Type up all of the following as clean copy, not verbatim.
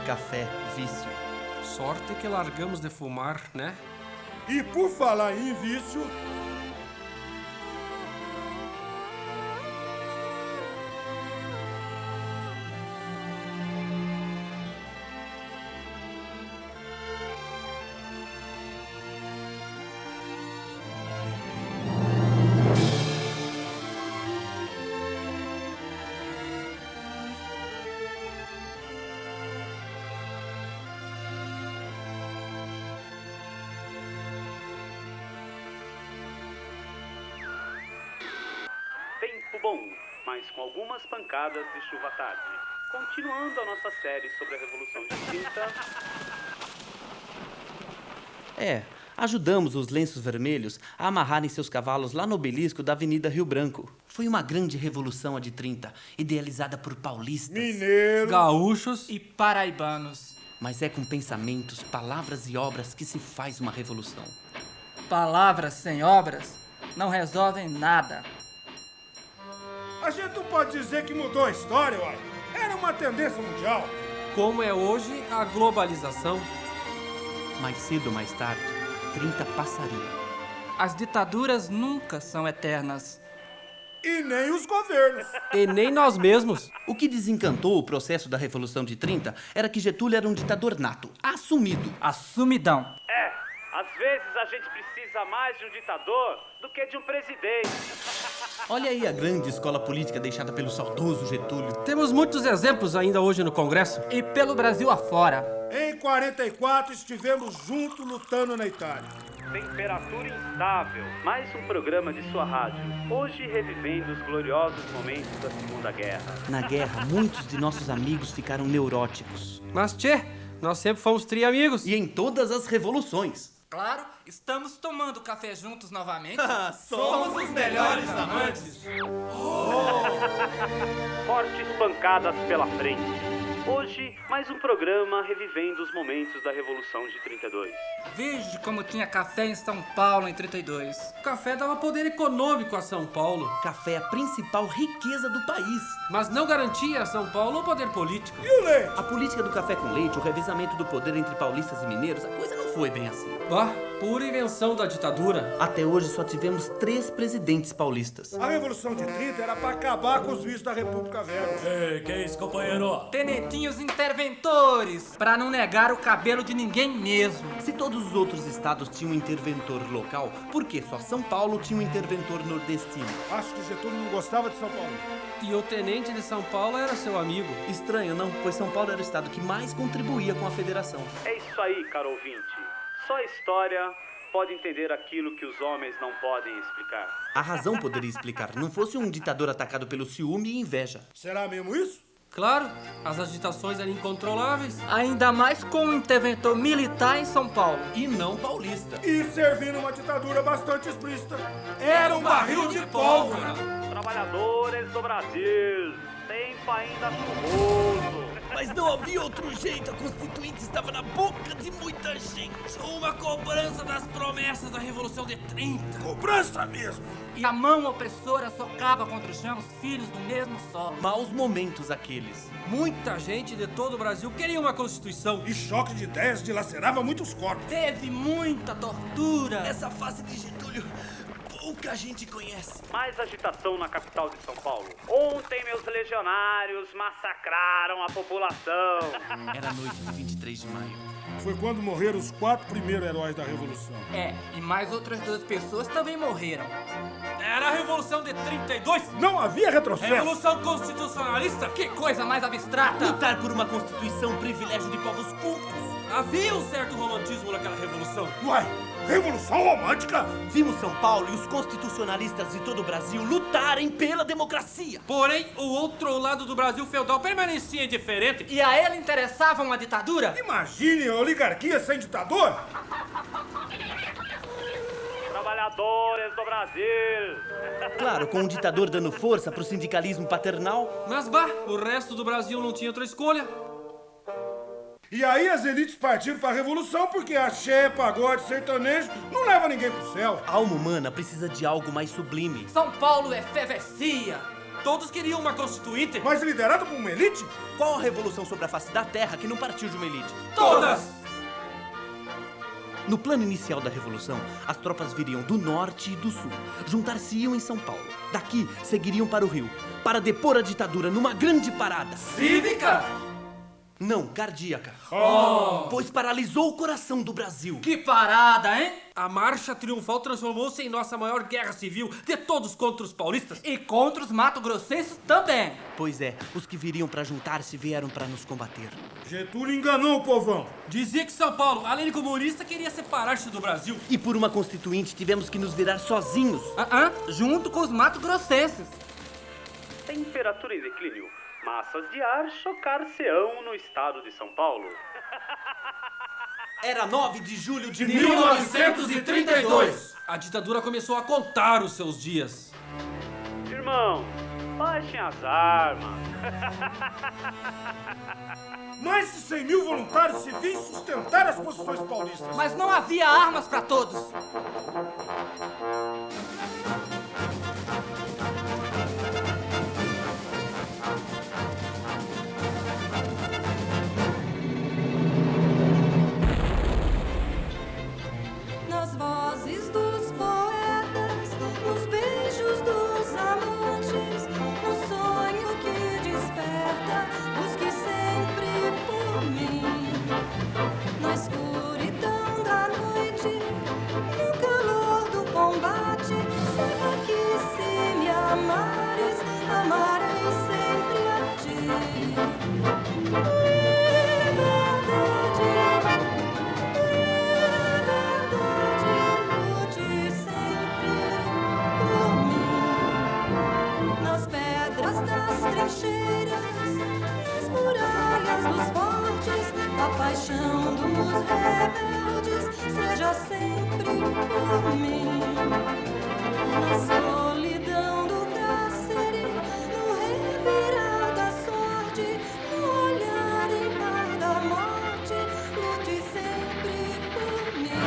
Café, vício. Sorte que largamos de fumar, né? E por falar em vício... Tempo bom, mas com algumas pancadas de chuva à tarde. Continuando a nossa série sobre a Revolução de 30... Ajudamos os Lenços Vermelhos a amarrarem seus cavalos lá no obelisco da Avenida Rio Branco. Foi uma grande revolução a de 30, idealizada por paulistas, Mineiros, gaúchos e paraibanos. mas é com pensamentos, palavras e obras que se faz uma revolução. Palavras sem obras não resolvem nada. A gente não pode dizer que mudou a história, uai. Era uma tendência mundial. Como é hoje a globalização. Mais cedo ou mais tarde, 30 passaria. As ditaduras nunca são eternas. E nem os governos. E nem nós mesmos. O que desencantou o processo da Revolução de 30 era que Getúlio era um ditador nato, assumido. A sumidão. Às vezes a gente precisa mais de um ditador do que de um presidente. Olha aí a grande escola política deixada pelo saudoso Getúlio. Temos muitos exemplos ainda hoje no Congresso. E pelo Brasil afora. Em 44 estivemos juntos lutando na Itália. Temperatura instável. Mais um programa de sua rádio. Hoje revivendo os gloriosos momentos da Segunda Guerra. Na guerra, muitos de nossos amigos ficaram neuróticos. Mas, tchê, nós sempre fomos tri-amigos. E em todas as revoluções. Claro, estamos tomando café juntos novamente. Somos os melhores amantes. Fortes pancadas pela frente. Hoje, mais um programa revivendo os momentos da Revolução de 32. Veja como tinha café em São Paulo em 32. O café dava poder econômico a São Paulo, Café é a principal riqueza do país. mas não garantia a São Paulo o poder político. E o leite? A política do café com leite, o revezamento do poder entre paulistas e mineiros, a coisa não foi bem assim. Bah, pura invenção da ditadura. Até hoje só tivemos 3 presidentes paulistas. A Revolução de 30 era para acabar com os vícios da República Velha. Que é isso, companheiro? Tenentinhos interventores, pra não negar o cabelo de ninguém mesmo. Se todos os outros estados tinham um interventor local, por que só São Paulo tinha um interventor nordestino? Acho que Getúlio não gostava de São Paulo. E o tenente de São Paulo era seu amigo. Estranho, não? Pois São Paulo era o estado que mais contribuía com a federação. É isso aí, caro ouvinte. Só a história pode entender aquilo que os homens não podem explicar. A razão poderia explicar, não fosse um ditador atacado pelo ciúme e inveja. Será mesmo isso? Claro, as agitações eram incontroláveis. Ainda mais com um interventor militar em São Paulo. E não paulista. E servindo uma ditadura bastante explícita. Era um barril de pólvora. Trabalhadores do Brasil, tempo ainda chuvoso. Mas não havia outro jeito, a Constituinte estava na boca de muita gente. Uma cobrança das promessas da Revolução de 30. Cobrança mesmo. E a mão opressora socava contra o chão os filhos do mesmo solo. Maus momentos aqueles. Muita gente de todo o Brasil queria uma Constituição. E choque de ideias dilacerava muitos corpos. Teve muita tortura. Essa fase de Getúlio, pouca gente conhece. Mais agitação na capital de São Paulo. Ontem meus legionários massacraram a população. Era a noite de 23 de maio. Foi quando morreram os 4 primeiros heróis da Revolução. E mais outras 2 pessoas também morreram. Era a Revolução de 32. Não havia retrocesso. Revolução Constitucionalista. Que coisa mais abstrata. Lutar por uma Constituição, privilégio de povos cultos. Havia um certo romantismo naquela revolução. Uai, Revolução Romântica? Vimos São Paulo e os constitucionalistas de todo o Brasil lutarem pela democracia. Porém, o outro lado do Brasil feudal permanecia indiferente. E a ele interessava uma ditadura? Imagine a oligarquia sem ditador. Trabalhadores do Brasil. Claro, com um ditador dando força pro sindicalismo paternal. Mas, bah, o resto do Brasil não tinha outra escolha. E aí as elites partiram para a Revolução porque axé, pagode, sertanejo não leva ninguém pro céu. A alma humana precisa de algo mais sublime. São Paulo efervescia. Todos queriam uma constituinte. Mas liderada por uma elite? Qual a revolução sobre a face da Terra que não partiu de uma elite? Todas! No plano inicial da Revolução, as tropas viriam do norte e do sul, juntar-se-iam em São Paulo. Daqui, seguiriam para o Rio, para depor a ditadura numa grande parada. Cívica? Não, cardíaca. Pois paralisou o coração do Brasil. Que parada, hein? A marcha triunfal transformou-se em nossa maior guerra civil de todos contra os paulistas. E contra os mato-grossenses também. Pois é, os que viriam para juntar-se vieram para nos combater. Getúlio enganou o povão. Dizia que São Paulo, além de comunista, queria separar-se do Brasil. E por uma constituinte tivemos que nos virar sozinhos. Junto com os mato-grossenses. Temperatura em declínio. Massas de ar chocar-se-ão no estado de São Paulo. Era 9 de julho de 1932. A ditadura começou a contar os seus dias. Irmãos, baixem as armas. Mais de 100 mil voluntários civis sustentaram as posições paulistas. Mas não havia armas para todos. Nas vozes dos poetas, nos beijos dos amantes, no sonho que desperta, busque sempre por mim. Na escuridão da noite, no calor do combate, saiba que se me amares, amarei sempre a ti. Nas muralhas dos fortes, a paixão dos rebeldes, seja sempre por mim. Na solidão do cárcere, no revirar da sorte, no olhar impar da morte, lute sempre por mim.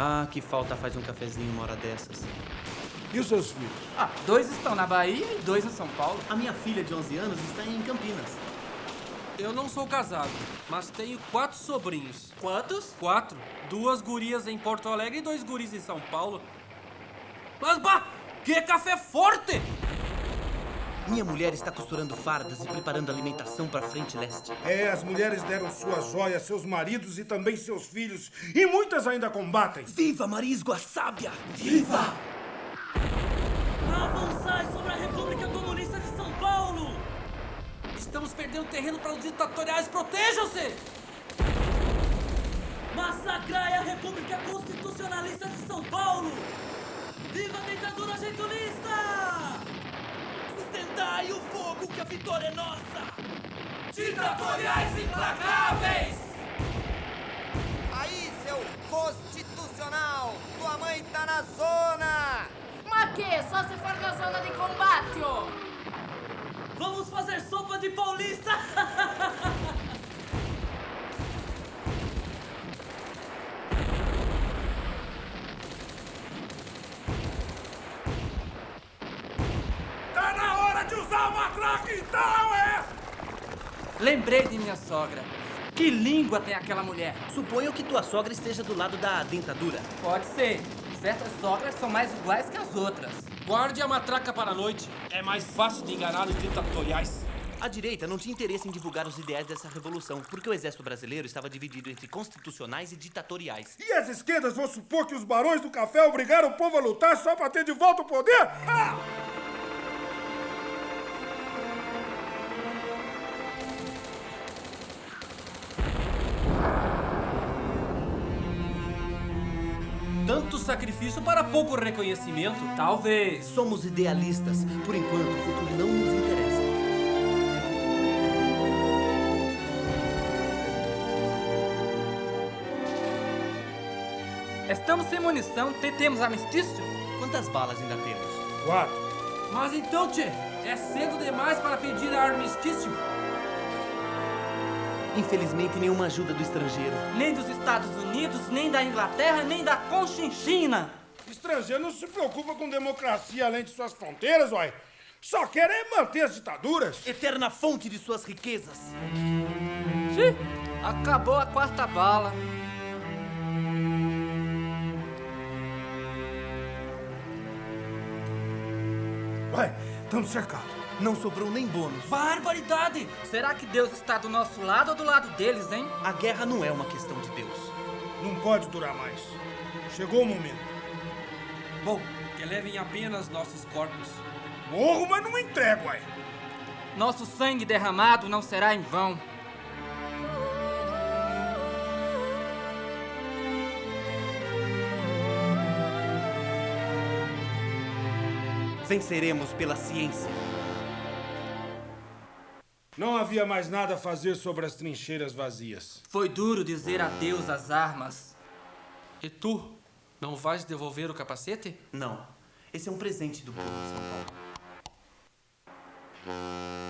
Ah, que falta faz um cafezinho uma hora dessas. E os seus filhos? 2 estão na Bahia e 2 em São Paulo. A minha filha de 11 anos está em Campinas. Eu não sou casado, mas tenho 4 sobrinhos. Quantos? 4. 2 gurias em Porto Alegre e 2 guris em São Paulo. Mas, bah, que café forte! Minha mulher está costurando fardas e preparando alimentação para a frente leste. As mulheres deram suas joias, seus maridos e também seus filhos. E muitas ainda combatem. Viva Marisgo a Sábia! Viva! Avançai sobre a República Comunista de São Paulo! Estamos perdendo terreno para os ditatoriais, protejam-se! Massacrai a República Constitucionalista de São Paulo! Viva a ditadura getulista! Sustentai o fogo que a vitória é nossa! Ditatoriais implacáveis! Aí, seu constitucional! Tua mãe tá na zona! Ma che? Só se for na zona de combate, ó! Vamos fazer sopa de paulista! Tá na hora de usar uma claque então, Lembrei de minha sogra. Que língua tem aquela mulher? Suponho que tua sogra esteja do lado da dentadura. Pode ser. Certas sogras são mais iguais que as outras. Guarde a matraca para a noite. É mais fácil de enganar os ditatoriais. A direita não tinha interesse em divulgar os ideais dessa revolução, porque o exército brasileiro estava dividido entre constitucionais e ditatoriais. E as esquerdas vão supor que os barões do café obrigaram o povo a lutar só pra ter de volta o poder? Tanto sacrifício para pouco reconhecimento? Talvez. Somos idealistas. Por enquanto, o futuro não nos interessa. Estamos sem munição, temos armistício? Quantas balas ainda temos? 4. Mas então, tchê, é cedo demais para pedir armistício? Infelizmente, nenhuma ajuda do estrangeiro. Nem dos Estados Unidos, nem da Inglaterra, nem da Conchinchina. Estrangeiro não se preocupa com democracia além de suas fronteiras, uai. Só querem manter as ditaduras. Eterna fonte de suas riquezas. Xiii, acabou a quarta bala. Uai, estamos cercados. Não sobrou nem bônus. Barbaridade! Será que Deus está do nosso lado ou do lado deles, hein? A guerra não é uma questão de Deus. Não pode durar mais. Chegou o momento. Bom, que levem apenas nossos corpos. Morro, mas não me entrego, uai. Nosso sangue derramado não será em vão. Venceremos pela ciência. Não havia mais nada a fazer sobre as trincheiras vazias. Foi duro dizer adeus às armas. E tu, não vais devolver o capacete? Não. Esse é um presente do povo de São Paulo.